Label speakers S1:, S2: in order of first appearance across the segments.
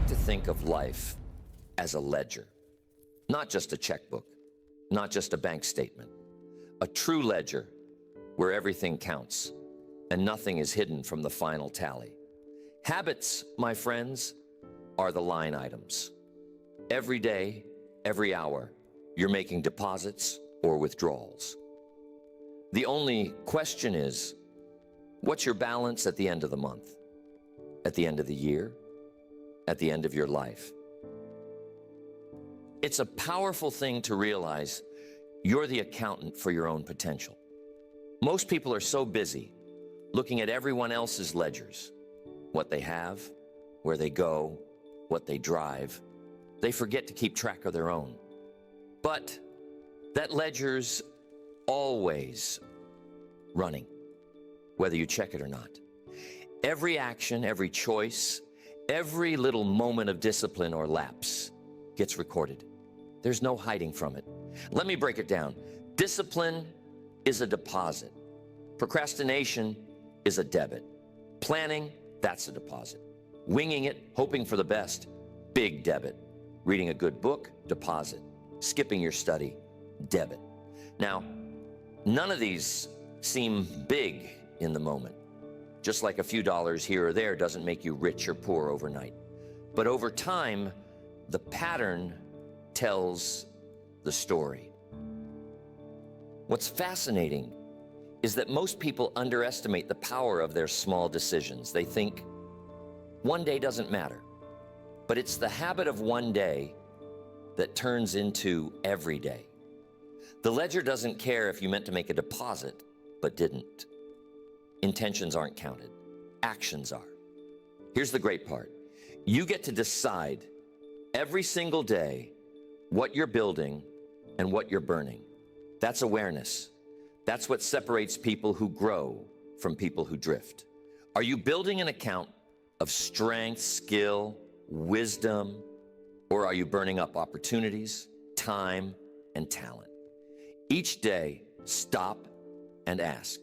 S1: like to think of life as a ledger, not just a checkbook, not just a bank statement, a true ledger where everything counts and nothing is hidden from the final tally. Habits, my friends, are the line items. Every day, every hour, you're making deposits or withdrawals. The only question is, what's your balance at the end of the month? At the end of the year? At the end of your life? It's a powerful thing to realize you're the accountant for your own potential. Most people are so busy looking at everyone else's ledgers, what they have, where they go, what they drive. They forget to keep track of their own. But that ledger's always running, whether you check it or not. Every action, every choice, every little moment of discipline or lapse gets recorded. There's no hiding from it. Let me break it down. Discipline is a deposit. Procrastination is a debit. Planning, that's a deposit. Winging it, hoping for the best, big debit. Reading a good book, deposit. Skipping your study, debit. Now, none of these seem big in the moment. Just like a few dollars here or there doesn't make you rich or poor overnight. But over time, the pattern tells the story. What's fascinating is that most people underestimate the power of their small decisions. They think one day doesn't matter, but it's the habit of one day that turns into every day. The ledger doesn't care if you meant to make a deposit, but didn't. Intentions aren't counted, actions are. Here's the great part. You get to decide every single day what you're building and what you're burning. That's awareness. That's what separates people who grow from people who drift. Are you building an account of strength, skill, wisdom, or are you burning up opportunities, time, and talent? Each day, stop and ask,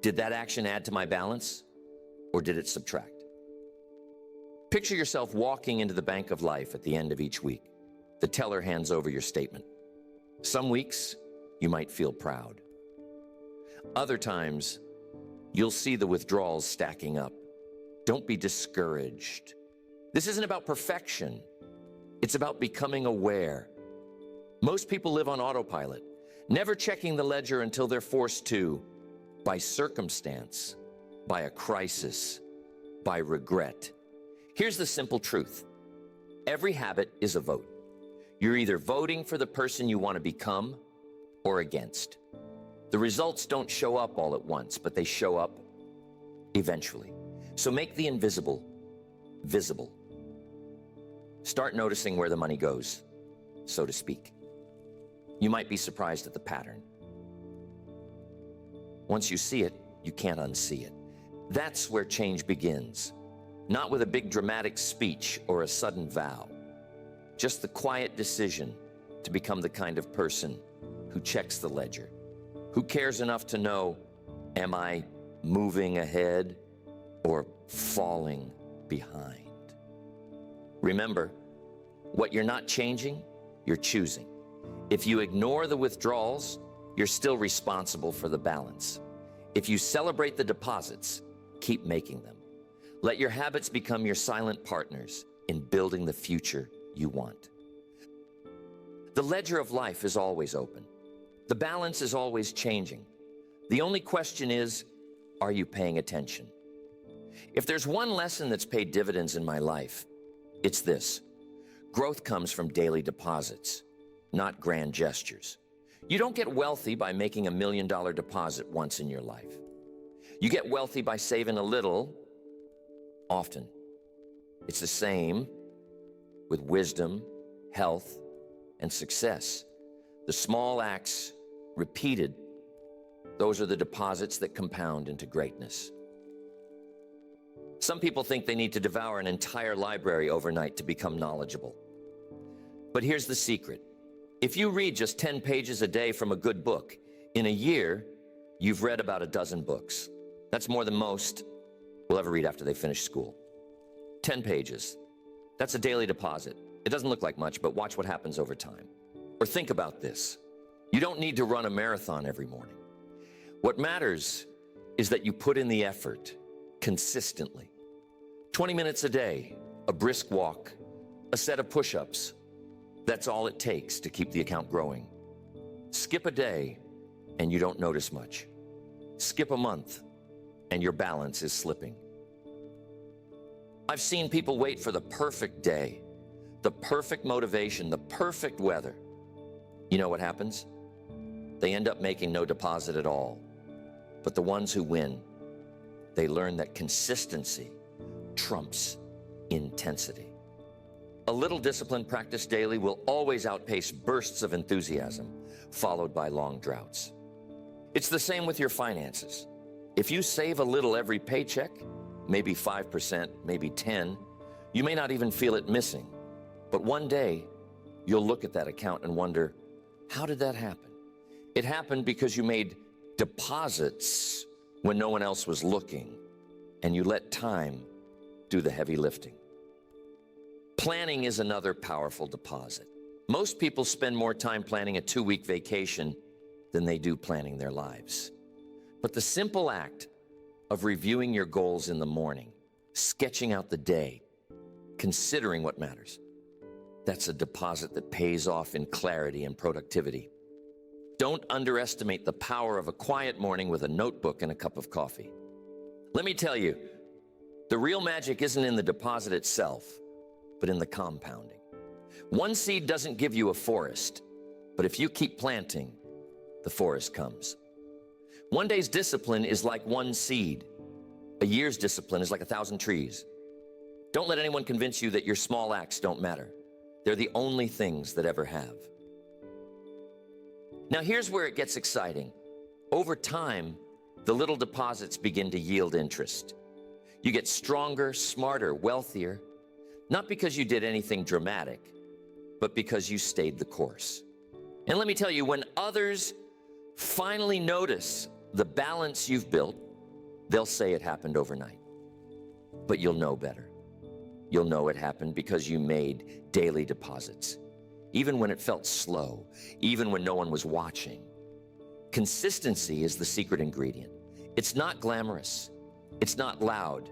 S1: did that action add to my balance, or did it subtract? Picture yourself walking into the bank of life at the end of each week. The teller hands over your statement. Some weeks, you might feel proud. Other times, you'll see the withdrawals stacking up. Don't be discouraged. This isn't about perfection. It's about becoming aware. Most people live on autopilot, never checking the ledger until they're forced to, by circumstance, by a crisis, by regret. Here's the simple truth. Every habit is a vote. You're either voting for the person you want to become or against. The results don't show up all at once, but they show up eventually. So make the invisible visible. Start noticing where the money goes, so to speak. You might be surprised at the pattern. Once you see it, you can't unsee it. That's where change begins. Not with a big dramatic speech or a sudden vow. Just the quiet decision to become the kind of person who checks the ledger, who cares enough to know, am I moving ahead or falling behind? Remember, what you're not changing, you're choosing. If you ignore the withdrawals, you're still responsible for the balance. If you celebrate the deposits, keep making them. Let your habits become your silent partners in building the future you want. The ledger of life is always open. The balance is always changing. The only question is, are you paying attention? If there's one lesson that's paid dividends in my life, it's this. Growth comes from daily deposits, not grand gestures. You don't get wealthy by making $1 million deposit once in your life. You get wealthy by saving a little, often. It's the same with wisdom, health, and success. The small acts repeated, those are the deposits that compound into greatness. Some people think they need to devour an entire library overnight to become knowledgeable. But here's the secret. If you read just 10 pages a day from a good book, in a year, you've read about a dozen books. That's more than most will ever read after they finish school. 10 pages. That's a daily deposit. It doesn't look like much, but watch what happens over time. Or think about this. You don't need to run a marathon every morning. What matters is that you put in the effort consistently. 20 minutes a day, a brisk walk, a set of push-ups. That's all it takes to keep the account growing. Skip a day and you don't notice much. Skip a month and your balance is slipping. I've seen people wait for the perfect day, the perfect motivation, the perfect weather. You know what happens? They end up making no deposit at all. But the ones who win, they learn that consistency trumps intensity. A little discipline practiced daily will always outpace bursts of enthusiasm, followed by long droughts. It's the same with your finances. If you save a little every paycheck, maybe 5%, maybe 10%, you may not even feel it missing. But one day, you'll look at that account and wonder, how did that happen? It happened because you made deposits when no one else was looking, and you let time do the heavy lifting. Planning is another powerful deposit. Most people spend more time planning a 2-week vacation than they do planning their lives. But the simple act of reviewing your goals in the morning, sketching out the day, considering what matters, that's a deposit that pays off in clarity and productivity. Don't underestimate the power of a quiet morning with a notebook and a cup of coffee. Let me tell you, the real magic isn't in the deposit itself, but in the compounding. One seed doesn't give you a forest, but if you keep planting, the forest comes. One day's discipline is like one seed. A year's discipline is like 1,000 trees. Don't let anyone convince you that your small acts don't matter. They're the only things that ever have. Now here's where it gets exciting. Over time, the little deposits begin to yield interest. You get stronger, smarter, wealthier, not because you did anything dramatic, but because you stayed the course. And let me tell you, when others finally notice the balance you've built, they'll say it happened overnight. But you'll know better. You'll know it happened because you made daily deposits. Even when it felt slow, even when no one was watching. Consistency is the secret ingredient. It's not glamorous, it's not loud,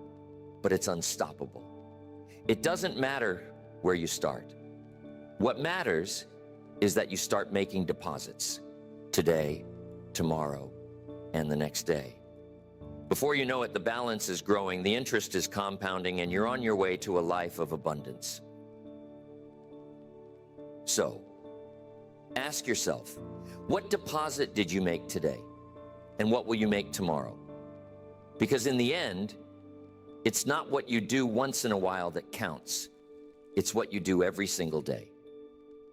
S1: but it's unstoppable. It doesn't matter where you start. What matters is that you start making deposits today, tomorrow, and the next day. Before you know it, the balance is growing, the interest is compounding, and you're on your way to a life of abundance. So, ask yourself, what deposit did you make today? And what will you make tomorrow? Because in the end, it's not what you do once in a while that counts. It's what you do every single day.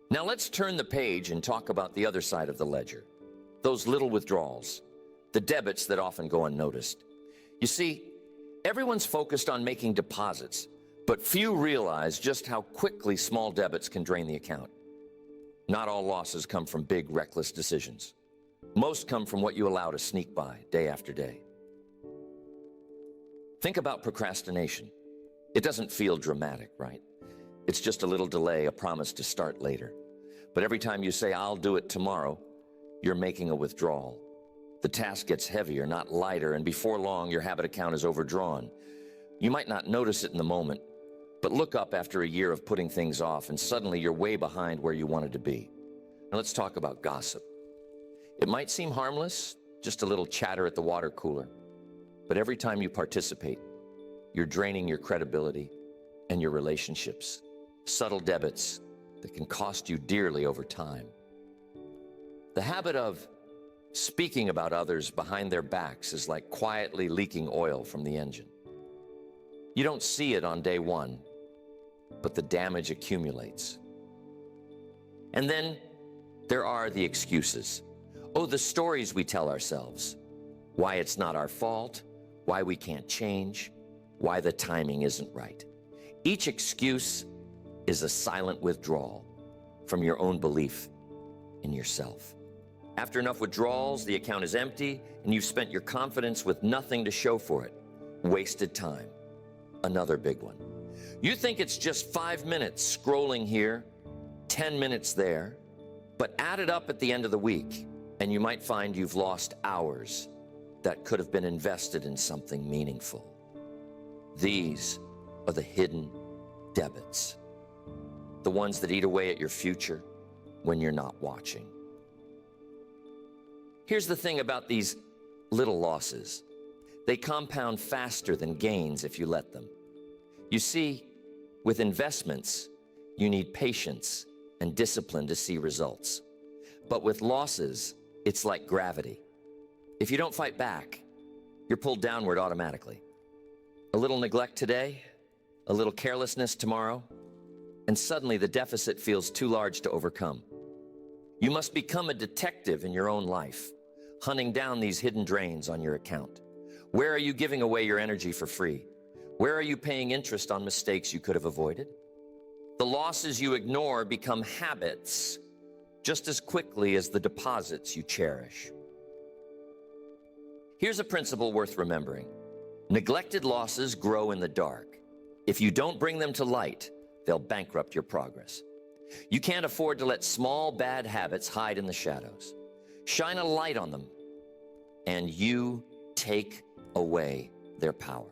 S1: Now let's turn the page and talk about the other side of the ledger. Those little withdrawals, the debits that often go unnoticed. You see, everyone's focused on making deposits, but few realize just how quickly small debits can drain the account. Not all losses come from big, reckless decisions. Most come from what you allow to sneak by day after day. Think about procrastination. It doesn't feel dramatic, right? It's just a little delay, a promise to start later. But every time you say, I'll do it tomorrow, you're making a withdrawal. The task gets heavier, not lighter, and before long, your habit account is overdrawn. You might not notice it in the moment, but look up after a year of putting things off, and suddenly you're way behind where you wanted to be. Now let's talk about gossip. It might seem harmless, just a little chatter at the water cooler, but every time you participate, you're draining your credibility and your relationships. Subtle debits that can cost you dearly over time. The habit of speaking about others behind their backs is like quietly leaking oil from the engine. You don't see it on day one, but the damage accumulates. And then there are the excuses. Oh, the stories we tell ourselves. Why it's not our fault, why we can't change, why the timing isn't right. Each excuse is a silent withdrawal from your own belief in yourself. After enough withdrawals, the account is empty, and you've spent your confidence with nothing to show for it. Wasted time. Another big one. You think it's just 5 minutes scrolling here, 10 minutes there, but add it up at the end of the week, and you might find you've lost hours that could have been invested in something meaningful. These are the hidden debits, the ones that eat away at your future when you're not watching. Here's the thing about these little losses. They compound faster than gains if you let them. You see, with investments, you need patience and discipline to see results. But with losses, it's like gravity. If you don't fight back, you're pulled downward automatically. A little neglect today, a little carelessness tomorrow, and suddenly the deficit feels too large to overcome. You must become a detective in your own life, hunting down these hidden drains on your account. Where are you giving away your energy for free? Where are you paying interest on mistakes you could have avoided? The losses you ignore become habits just as quickly as the deposits you cherish. Here's a principle worth remembering. Neglected losses grow in the dark. If you don't bring them to light, they'll bankrupt your progress. You can't afford to let small bad habits hide in the shadows. Shine a light on them, and you take away their power.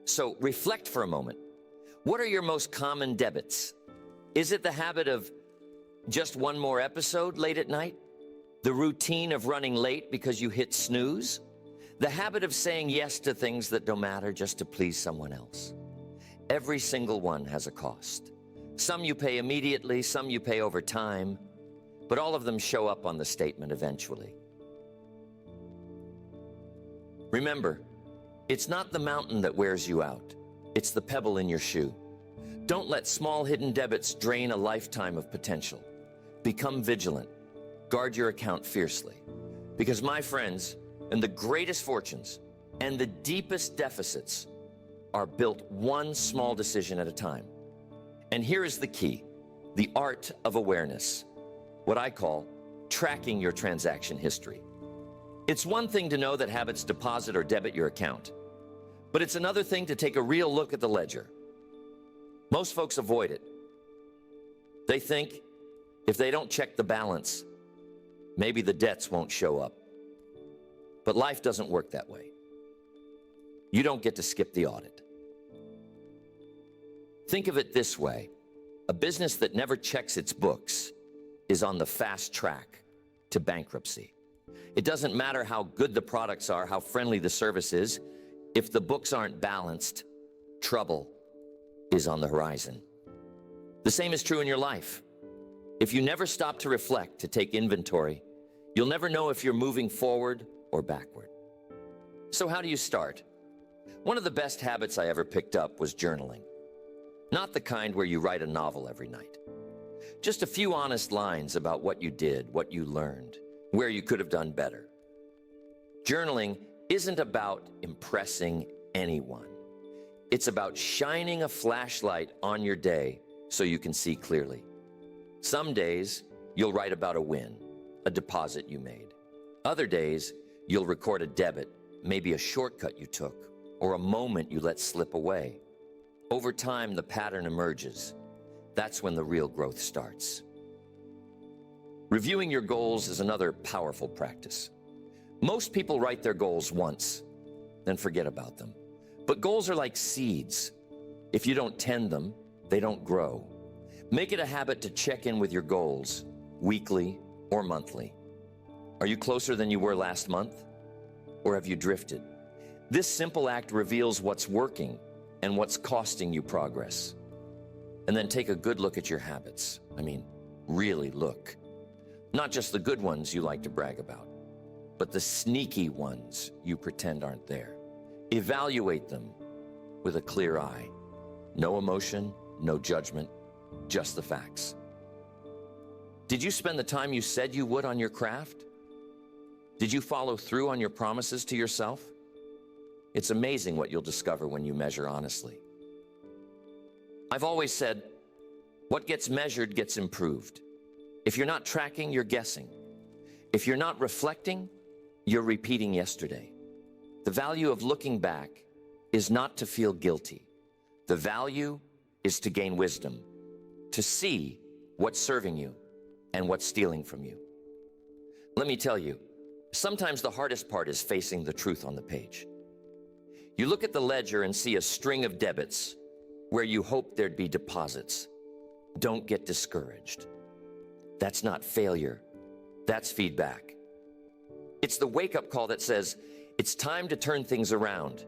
S1: So reflect for a moment. What are your most common debits? Is it the habit of just one more episode late at night? The routine of running late because you hit snooze? The habit of saying yes to things that don't matter just to please someone else? Every single one has a cost. Some you pay immediately, some you pay over time, but all of them show up on the statement eventually. Remember, it's not the mountain that wears you out. It's the pebble in your shoe. Don't let small hidden debits drain a lifetime of potential. Become vigilant. Guard your account fiercely. Because my friends, and the greatest fortunes and the deepest deficits are built one small decision at a time. And here is the key, the art of awareness, what I call tracking your transaction history. It's one thing to know that habits deposit or debit your account, but it's another thing to take a real look at the ledger. Most folks avoid it. They think if they don't check the balance, maybe the debts won't show up. But life doesn't work that way. You don't get to skip the audit. Think of it this way. A business that never checks its books is on the fast track to bankruptcy. It doesn't matter how good the products are, how friendly the service is. If the books aren't balanced, trouble is on the horizon. The same is true in your life. If you never stop to reflect, to take inventory, you'll never know if you're moving forward or backward. So how do you start? One of the best habits I ever picked up was journaling. Not the kind where you write a novel every night. Just a few honest lines about what you did, what you learned, where you could have done better. Journaling isn't about impressing anyone. It's about shining a flashlight on your day so you can see clearly. Some days, you'll write about a win, a deposit you made. Other days, you'll record a debit, maybe a shortcut you took, or a moment you let slip away. Over time, the pattern emerges. That's when the real growth starts. Reviewing your goals is another powerful practice. Most people write their goals once, then forget about them. But goals are like seeds. If you don't tend them, they don't grow. Make it a habit to check in with your goals, weekly or monthly. Are you closer than you were last month? Or have you drifted? This simple act reveals what's working and what's costing you progress. And then take a good look at your habits. I mean, really look. Not just the good ones you like to brag about, but the sneaky ones you pretend aren't there. Evaluate them with a clear eye. No emotion, no judgment, just the facts. Did you spend the time you said you would on your craft? Did you follow through on your promises to yourself? It's amazing what you'll discover when you measure honestly. I've always said, what gets measured gets improved. If you're not tracking, you're guessing. If you're not reflecting, you're repeating yesterday. The value of looking back is not to feel guilty, The value is to gain wisdom, to see what's serving you and what's stealing from you. Let me tell you, sometimes the hardest part is facing the truth on the page. You look at the ledger and see a string of debits where you hoped there'd be deposits. Don't get discouraged. That's not failure. That's feedback. It's the wake-up call that says, it's time to turn things around.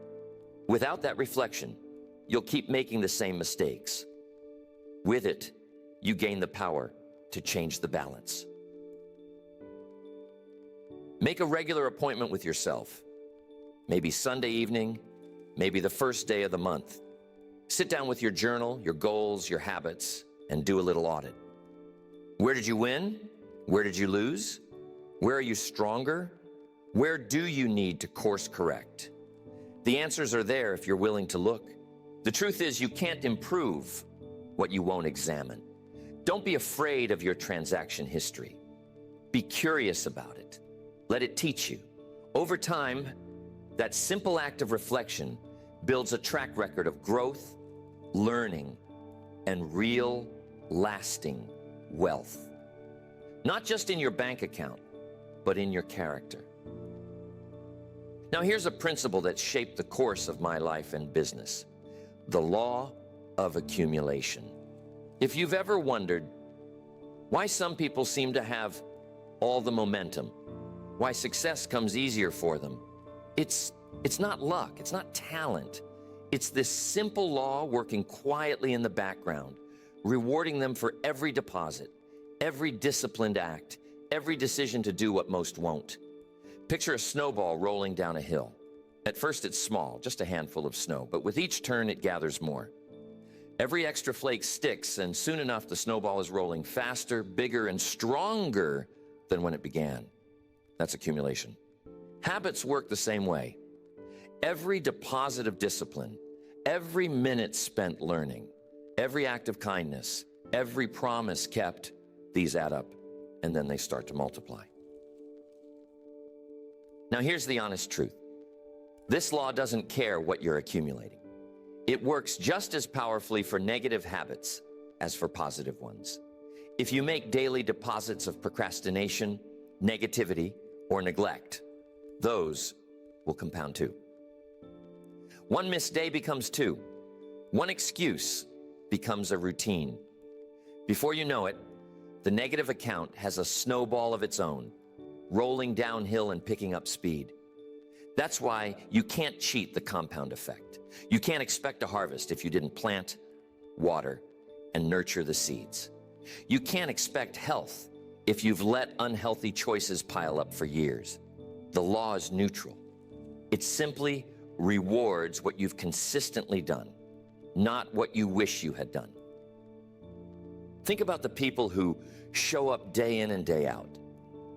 S1: Without that reflection, you'll keep making the same mistakes. With it, you gain the power to change the balance. Make a regular appointment with yourself. Maybe Sunday evening, maybe the first day of the month. Sit down with your journal, your goals, your habits, and do a little audit. Where did you win? Where did you lose? Where are you stronger? Where do you need to course correct? The answers are there if you're willing to look. The truth is, you can't improve what you won't examine. Don't be afraid of your transaction history. Be curious about it. Let it teach you. Over time, that simple act of reflection builds a track record of growth, learning, and real, lasting wealth. Not just in your bank account, but in your character. Now, here's a principle that shaped the course of my life and business: the law of accumulation. If you've ever wondered why some people seem to have all the momentum, why success comes easier for them, it's not luck, it's not talent. It's this simple law working quietly in the background, rewarding them for every deposit, every disciplined act, every decision to do what most won't. Picture a snowball rolling down a hill. At first it's small, just a handful of snow, but with each turn it gathers more. Every extra flake sticks, and soon enough the snowball is rolling faster, bigger, and stronger than when it began. That's accumulation. Habits work the same way. Every deposit of discipline, every minute spent learning, every act of kindness, every promise kept, these add up, and then they start to multiply. Now here's the honest truth. This law doesn't care what you're accumulating. It works just as powerfully for negative habits as for positive ones. If you make daily deposits of procrastination, negativity, or neglect, those will compound too. One missed day becomes two. One excuse becomes a routine. Before you know it, the negative account has a snowball of its own, rolling downhill and picking up speed. That's why you can't cheat the compound effect. You can't expect a harvest if you didn't plant, water, and nurture the seeds. You can't expect health if you've let unhealthy choices pile up for years. The law is neutral. It simply rewards what you've consistently done, not what you wish you had done. Think about the people who show up day in and day out,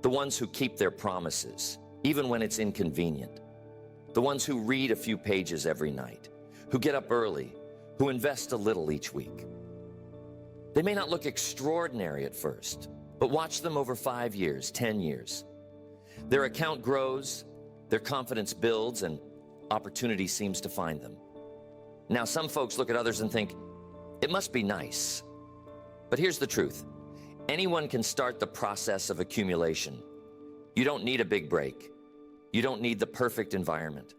S1: the ones who keep their promises, even when it's inconvenient, the ones who read a few pages every night, who get up early, who invest a little each week. They may not look extraordinary at first, but watch them over 5 years, 10 years. Their account grows, their confidence builds, and opportunity seems to find them. Now, some folks look at others and think, it must be nice. But here's the truth. Anyone can start the process of accumulation. You don't need a big break. You don't need the perfect environment.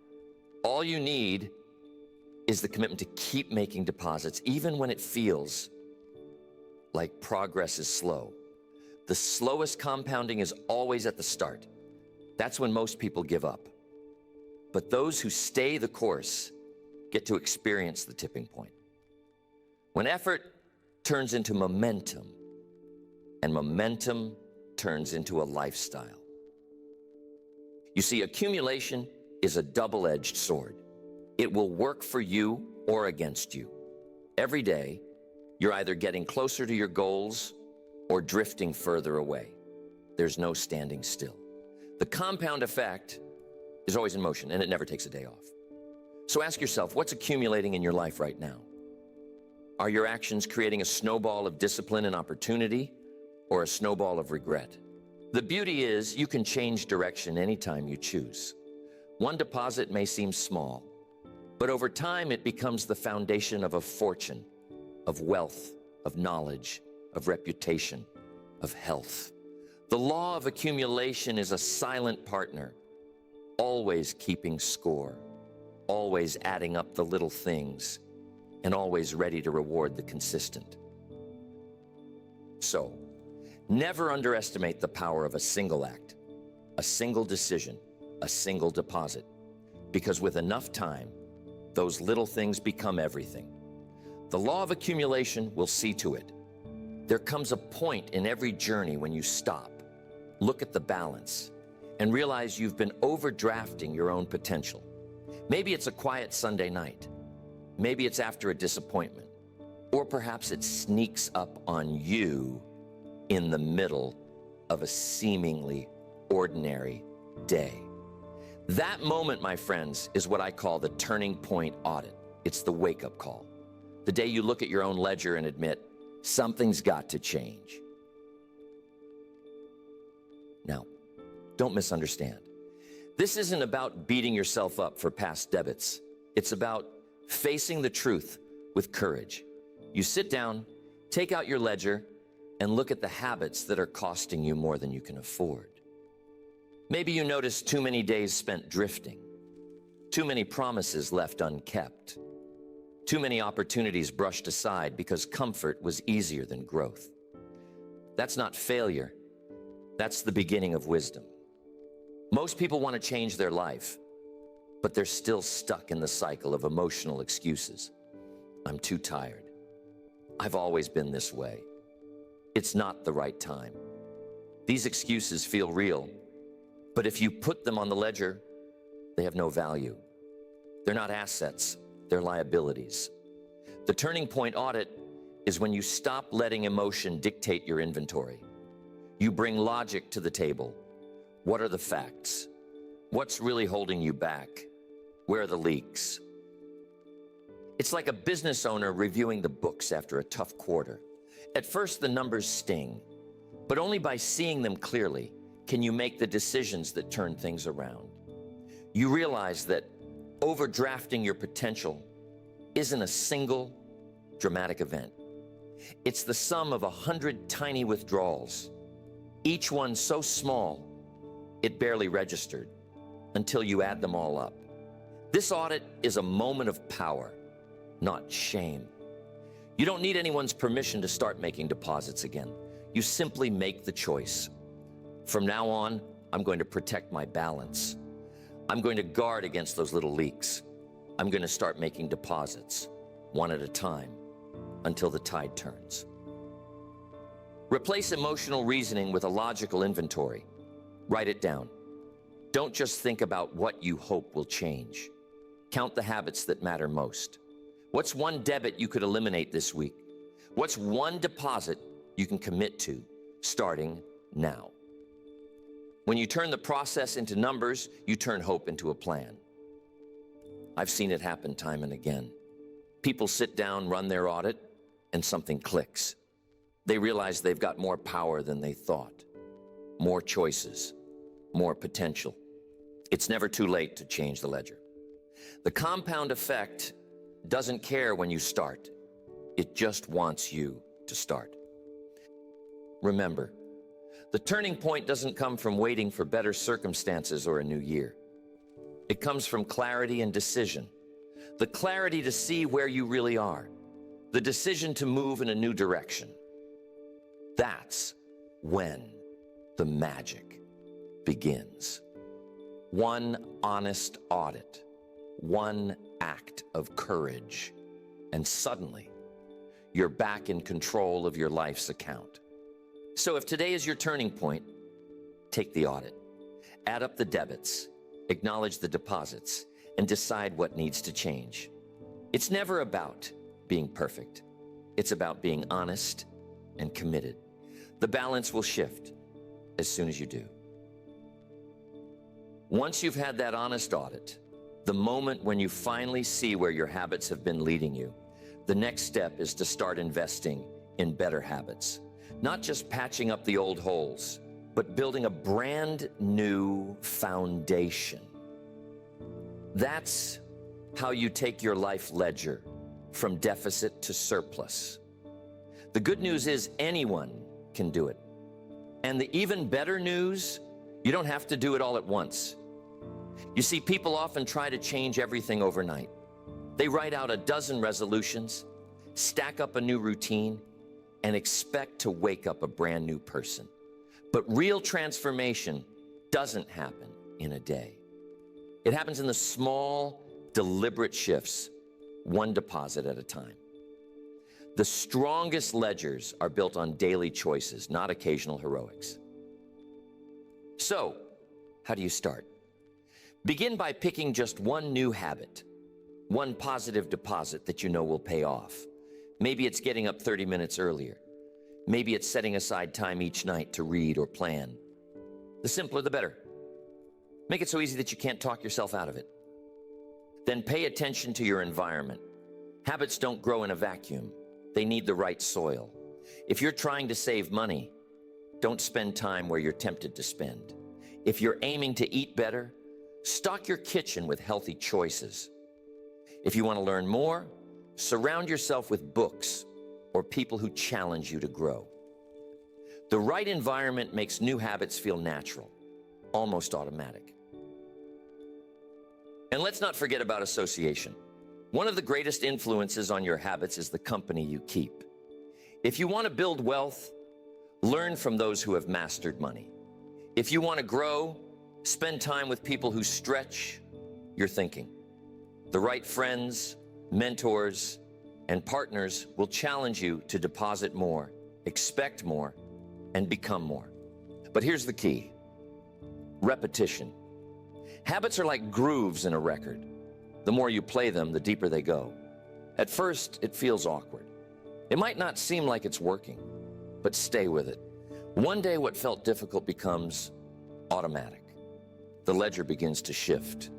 S1: All you need is the commitment to keep making deposits, even when it feels like progress is slow. The slowest compounding is always at the start. That's when most people give up. But those who stay the course get to experience the tipping point. When effort turns into momentum, and momentum turns into a lifestyle. You see, accumulation is a double-edged sword. It will work for you or against you. Every day, you're either getting closer to your goals or drifting further away. There's no standing still. The compound effect is always in motion, and it never takes a day off. So ask yourself, what's accumulating in your life right now? Are your actions creating a snowball of discipline and opportunity, or a snowball of regret? The beauty is you can change direction anytime you choose. One deposit may seem small, But over time, it becomes the foundation of a fortune, of wealth, of knowledge, of reputation, of health. The law of accumulation is a silent partner, always keeping score, always adding up the little things, and always ready to reward the consistent. So, never underestimate the power of a single act, a single decision, a single deposit, because with enough time, those little things become everything. The law of accumulation will see to it. There comes a point in every journey when you stop, look at the balance, and realize you've been overdrafting your own potential. Maybe it's a quiet Sunday night. Maybe it's after a disappointment. Or perhaps it sneaks up on you in the middle of a seemingly ordinary day. That moment, my friends, is what I call the turning point audit. It's the wake-up call. The day you look at your own ledger and admit, something's got to change. Now, don't misunderstand. This isn't about beating yourself up for past debits. It's about facing the truth with courage. You sit down, take out your ledger, and look at the habits that are costing you more than you can afford. Maybe you notice too many days spent drifting, too many promises left unkept, too many opportunities brushed aside because comfort was easier than growth. That's not failure. That's the beginning of wisdom. Most people want to change their life, but they're still stuck in the cycle of emotional excuses. I'm too tired. I've always been this way. It's not the right time. These excuses feel real, but if you put them on the ledger, they have no value. They're not assets, they're liabilities. The turning point audit is when you stop letting emotion dictate your inventory. You bring logic to the table. What are the facts? What's really holding you back? Where are the leaks? It's like a business owner reviewing the books after a tough quarter. At first, the numbers sting, but only by seeing them clearly can you make the decisions that turn things around. You realize that overdrafting your potential isn't a single dramatic event. It's the sum of 100 tiny withdrawals, each one so small it barely registered, until you add them all up. This audit is a moment of power, not shame. You don't need anyone's permission to start making deposits again. You simply make the choice. From now on, I'm going to protect my balance. I'm going to guard against those little leaks. I'm going to start making deposits, one at a time, until the tide turns. Replace emotional reasoning with a logical inventory. Write it down. Don't just think about what you hope will change. Count the habits that matter most. What's one debit you could eliminate this week? What's one deposit you can commit to starting now? When you turn the process into numbers, you turn hope into a plan. I've seen it happen time and again. People sit down, run their audit, and something clicks. They realize they've got more power than they thought, more choices, more potential. It's never too late to change the ledger. The compound effect doesn't care when you start. It just wants you to start. Remember, the turning point doesn't come from waiting for better circumstances or a new year. It comes from clarity and decision. The clarity to see where you really are. The decision to move in a new direction. That's when the magic begins. One honest audit, one act of courage, and suddenly you're back in control of your life's account. So if today is your turning point, take the audit, add up the debits, acknowledge the deposits, and decide what needs to change. It's never about being perfect. It's about being honest and committed. The balance will shift as soon as you do. Once you've had that honest audit, the moment when you finally see where your habits have been leading you, the next step is to start investing in better habits. Not just patching up the old holes, but building a brand new foundation. That's how you take your life ledger from deficit to surplus. The good news is anyone can do it. And the even better news, you don't have to do it all at once. You see, people often try to change everything overnight. They write out a dozen resolutions, stack up a new routine, and expect to wake up a brand new person. But real transformation doesn't happen in a day. It happens in the small, deliberate shifts, one deposit at a time. The strongest ledgers are built on daily choices, not occasional heroics. So, how do you start? Begin by picking just one new habit, one positive deposit that you know will pay off. Maybe it's getting up 30 minutes earlier. Maybe it's setting aside time each night to read or plan. The simpler, the better. Make it so easy that you can't talk yourself out of it. Then pay attention to your environment. Habits don't grow in a vacuum. They need the right soil. If you're trying to save money, don't spend time where you're tempted to spend. If you're aiming to eat better, stock your kitchen with healthy choices. If you want to learn more, surround yourself with books or people who challenge you to grow. The right environment makes new habits feel natural, almost automatic. And let's not forget about association. One of the greatest influences on your habits is the company you keep. If you want to build wealth, learn from those who have mastered money. If you want to grow, spend time with people who stretch your thinking. The right friends, mentors, and partners will challenge you to deposit more, expect more, and become more. But here's the key: repetition. Habits are like grooves in a record. The more you play them, the deeper they go. At first, it feels awkward. It might not seem like it's working, but stay with it. One day, what felt difficult becomes automatic. The ledger begins to shift.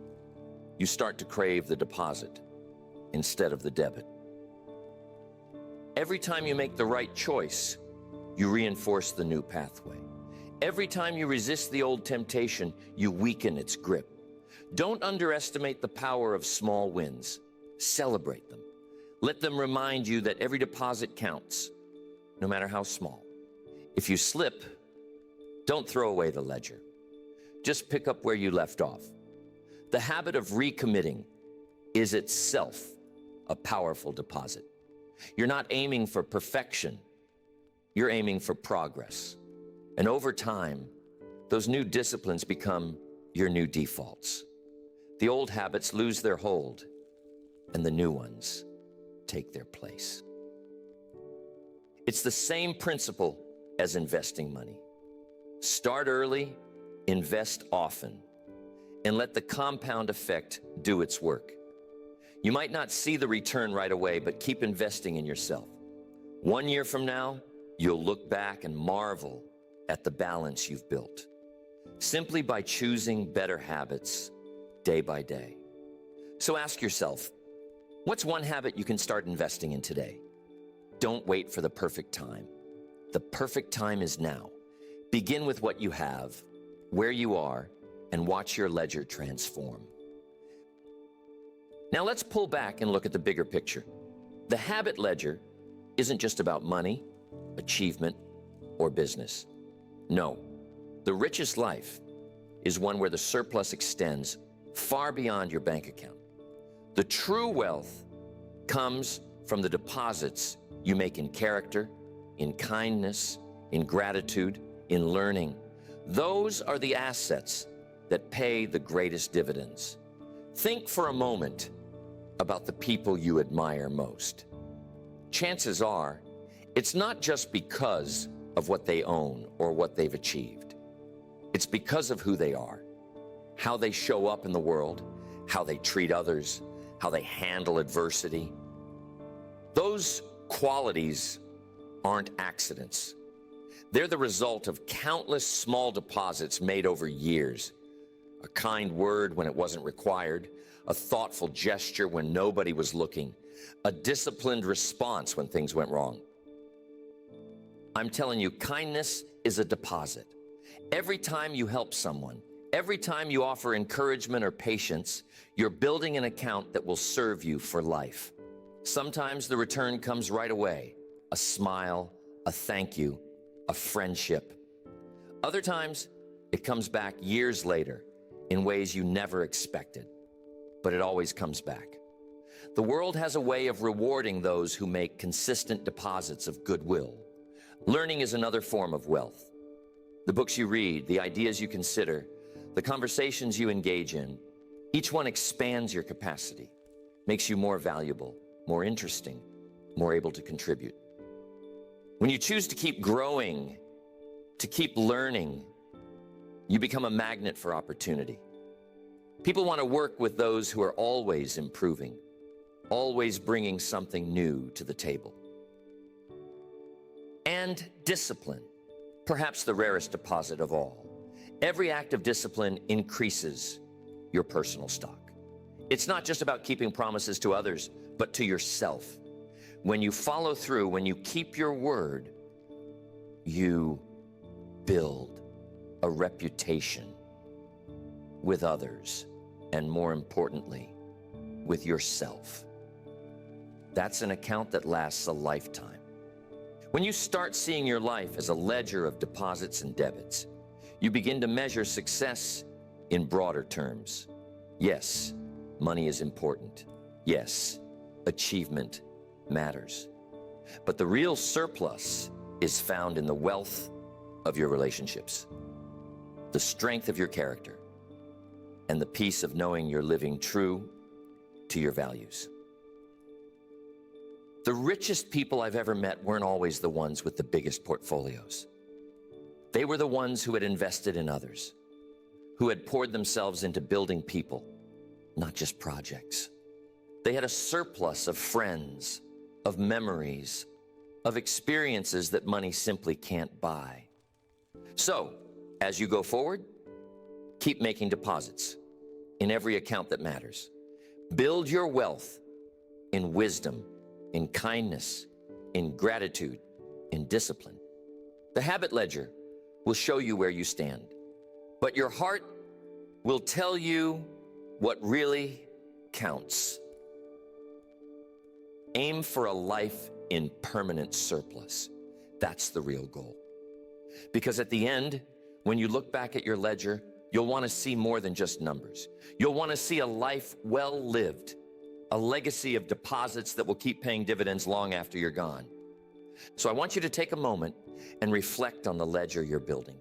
S1: You start to crave the deposit instead of the debit. Every time you make the right choice, you reinforce the new pathway. Every time you resist the old temptation, you weaken its grip. Don't underestimate the power of small wins. Celebrate them. Let them remind you that every deposit counts, no matter how small. If you slip, don't throw away the ledger. Just pick up where you left off. The habit of recommitting is itself a powerful deposit. You're not aiming for perfection. You're aiming for progress. And over time, those new disciplines become your new defaults. The old habits lose their hold, and the new ones take their place. It's the same principle as investing money. Start early, invest often, and let the compound effect do its work. You might not see the return right away, but keep investing in yourself. 1 year from now, you'll look back and marvel at the balance you've built, simply by choosing better habits day by day. So ask yourself, what's one habit you can start investing in today? Don't wait for the perfect time. The perfect time is now. Begin with what you have, where you are, and watch your ledger transform. Now let's pull back and look at the bigger picture. The habit ledger isn't just about money, achievement, or business. No, the richest life is one where the surplus extends far beyond your bank account. The true wealth comes from the deposits you make in character, in kindness, in gratitude, in learning. Those are the assets that pay the greatest dividends. Think for a moment about the people you admire most. Chances are, it's not just because of what they own or what they've achieved. It's because of who they are, how they show up in the world, how they treat others, how they handle adversity. Those qualities aren't accidents. They're the result of countless small deposits made over years. A kind word when it wasn't required, a thoughtful gesture when nobody was looking, a disciplined response when things went wrong. I'm telling you, kindness is a deposit. Every time you help someone, Every time you offer encouragement or patience, you're building an account that will serve you for life. Sometimes the return comes right away, a smile, a thank you, a friendship. Other times, it comes back years later in ways you never expected, but it always comes back. The world has a way of rewarding those who make consistent deposits of goodwill. Learning is another form of wealth. The books you read, the ideas you consider, the conversations you engage in, each one expands your capacity, makes you more valuable, more interesting, more able to contribute. When you choose to keep growing, to keep learning, you become a magnet for opportunity. People want to work with those who are always improving, always bringing something new to the table. And discipline, perhaps the rarest deposit of all. Every act of discipline increases your personal stock. It's not just about keeping promises to others, but to yourself. When you follow through, when you keep your word, you build a reputation with others, and more importantly, with yourself. That's an account that lasts a lifetime. When you start seeing your life as a ledger of deposits and debits, you begin to measure success in broader terms. Yes, money is important. Yes, achievement matters. But the real surplus is found in the wealth of your relationships, the strength of your character, and the peace of knowing you're living true to your values. The richest people I've ever met weren't always the ones with the biggest portfolios. They were the ones who had invested in others, who had poured themselves into building people, not just projects. They had a surplus of friends, of memories, of experiences that money simply can't buy. So, as you go forward, keep making deposits in every account that matters. Build your wealth in wisdom, in kindness, in gratitude, in discipline. The habit ledger will show you where you stand, but your heart will tell you what really counts. Aim for a life in permanent surplus. That's the real goal. Because at the end, when you look back at your ledger, you'll want to see more than just numbers. You'll want to see a life well lived, a legacy of deposits that will keep paying dividends long after you're gone. So I want you to take a moment and reflect on the ledger you're building,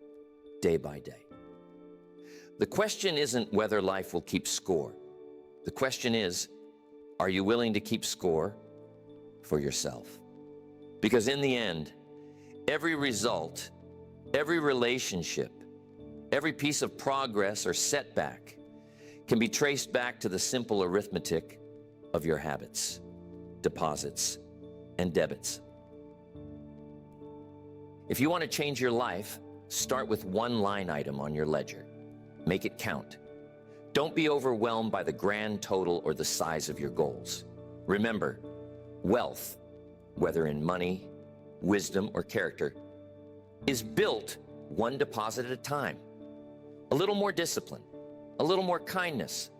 S1: day by day. The question isn't whether life will keep score. The question is, are you willing to keep score for yourself? Because in the end, every result, every relationship, every piece of progress or setback can be traced back to the simple arithmetic of your habits, deposits, and debits. If you want to change your life, start with one line item on your ledger. Make it count. Don't be overwhelmed by the grand total or the size of your goals. Remember, wealth, whether in money, wisdom, or character, is built one deposit at a time. A little more discipline, a little more kindness,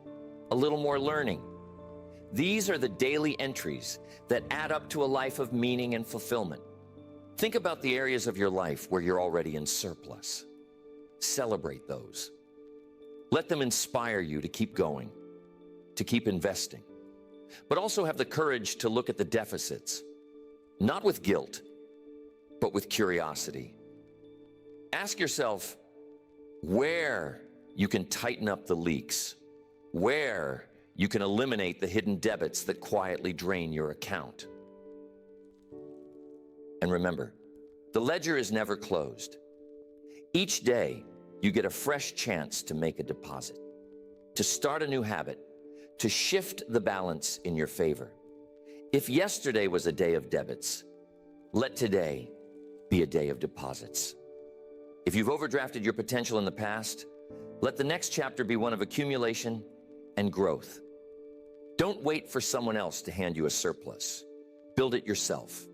S1: a little more learning. These are the daily entries that add up to a life of meaning and fulfillment. Think about the areas of your life where you're already in surplus. Celebrate those. Let them inspire you to keep going, to keep investing, but also have the courage to look at the deficits, not with guilt, but with curiosity. Ask yourself where you can tighten up the leaks, where you can eliminate the hidden debits that quietly drain your account. And remember, the ledger is never closed. Each day, you get a fresh chance to make a deposit, to start a new habit, to shift the balance in your favor. If yesterday was a day of debits, let today be a day of deposits. If you've overdrafted your potential in the past, let the next chapter be one of accumulation and growth. Don't wait for someone else to hand you a surplus. Build it yourself.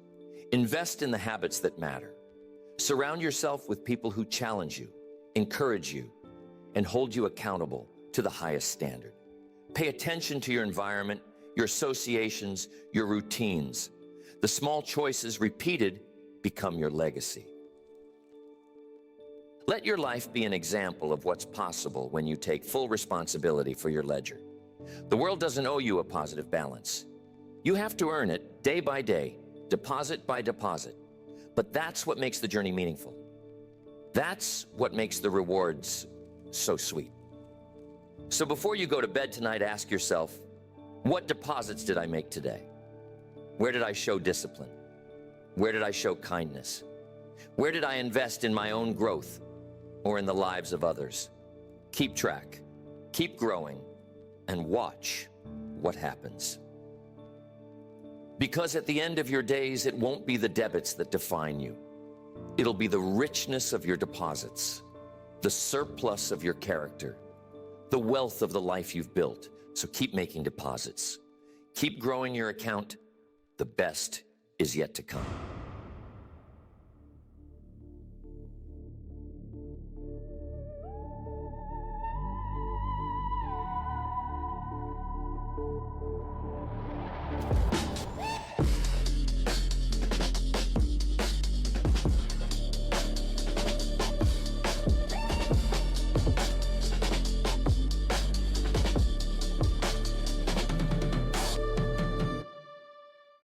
S1: Invest in the habits that matter. Surround yourself with people who challenge you, encourage you, and hold you accountable to the highest standard. Pay attention to your environment, your associations, your routines. The small choices repeated become your legacy. Let your life be an example of what's possible when you take full responsibility for your ledger. The world doesn't owe you a positive balance. You have to earn it day by day, deposit by deposit. But that's what makes the journey meaningful. That's what makes the rewards so sweet. So before you go to bed tonight, ask yourself, what deposits did I make today? Where did I show discipline? Where did I show kindness? Where did I invest in my own growth or in the lives of others? Keep track, keep growing, and watch what happens. Because at the end of your days, it won't be the debits that define you. It'll be the richness of your deposits, the surplus of your character, the wealth of the life you've built. So keep making deposits. Keep growing your account. The best is yet to come.